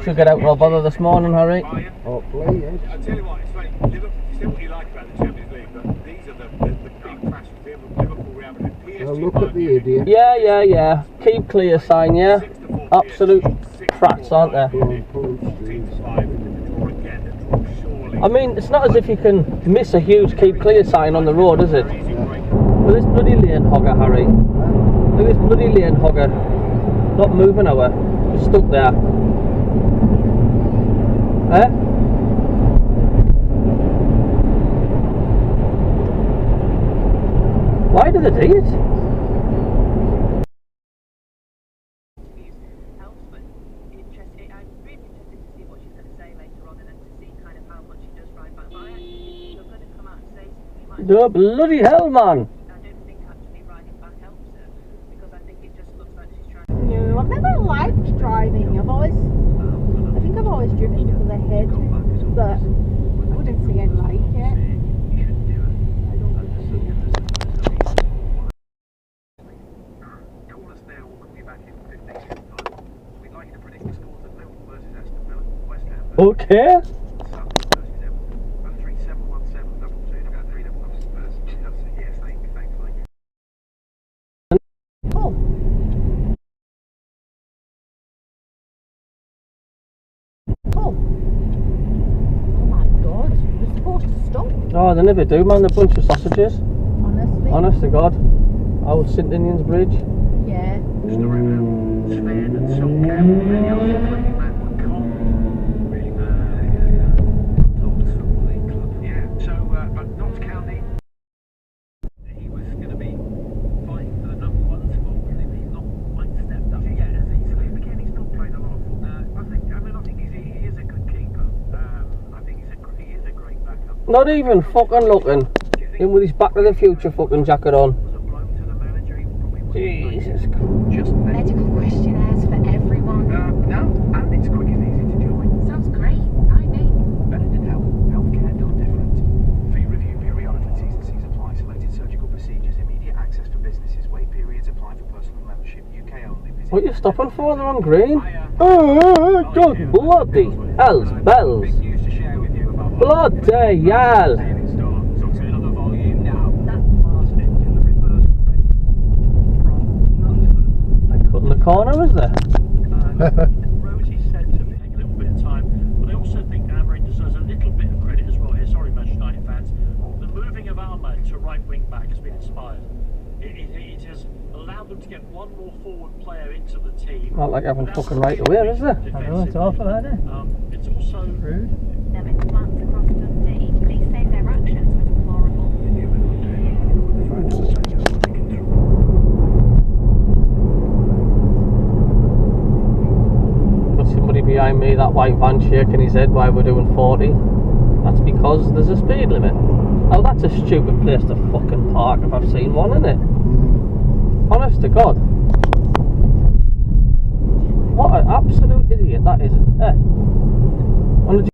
Should get out no bother this morning, Harry. Hopefully, yes. I tell you what, it's funny. Liverpool, you say what you like about the Champions League, but these are the big crashes. Liverpool, Real Madrid, PSG. Well, look at the idiot. Yeah. Keep clear sign, yeah. Absolute trats, aren't they? I mean, it's not as if you can miss a huge keep clear sign on the road, is it? Look at this bloody lane hogger, Harry. Look at this bloody lane hogger. Not moving over. Just stuck there. Eh? Why did they do it? No, bloody hell, man! I don't think actually riding back helps her, because I think it just looks like she's trying. No, I've never liked driving. I think I've always driven because I hate it, but I wouldn't say I like it. Call us now, we'll call you back in 15 minutes time. We'd like you to predict the scores of Liverpool versus Aston Villa, West Ham versus Okay. Southampton versus Everton, 03717 222 versus Chelsea. Yes, thanks. Oh. Oh my god, you're supposed to stop. Oh, they never do, man. They're a bunch of sausages. Honestly. Honest to God. Old St Ninians Bridge. Yeah. Story about Sven and Sol Campbell and the others, including Matt McCall. Really told us Football League Club. Yeah, so Notts County, he was going to be fighting for the #1 spot, really, but he's not quite stepped up yet as easily. Again, he's not played a lot of football. I think he is a good keeper. I think he is a great backup. Not even fucking looking. In with his Back to the Future fucking jacket on. Jesus Christ. Just Medical questionnaires for everyone. no, and it's quick and easy to join. Sounds great. I mean, Benedict Health, healthcare done different. Fee review periodically, T's and C's apply. Selected surgical procedures, immediate access for businesses. Wait periods apply for personal membership. UK only. Visit What are you stopping for? They're on green. Oh, God, bloody hell's bells. big news to share with you about Bloody hell. saving store. So to another volume now. That last in the reverse direction from Knutsford. I cut in the corner, is there? Rosie said to me, take a little bit of time, but I also think Amarin deserves a little bit of credit as well here. Sorry, Manchester United fans. The moving of Ahmad to right wing back has been inspired. It has allowed them to get one more forward player into the team. Not like having fucking right away, is there? I know, it's awful, isn't it? It's also Rude. them in flats across Dundee. Police say their actions were deplorable. Got somebody behind me, that white van shaking his head while we're doing 40. That's because there's a speed limit. Oh, that's a stupid place to fucking park if I've seen one, isn't it? Honest to God. What an absolute idiot that is.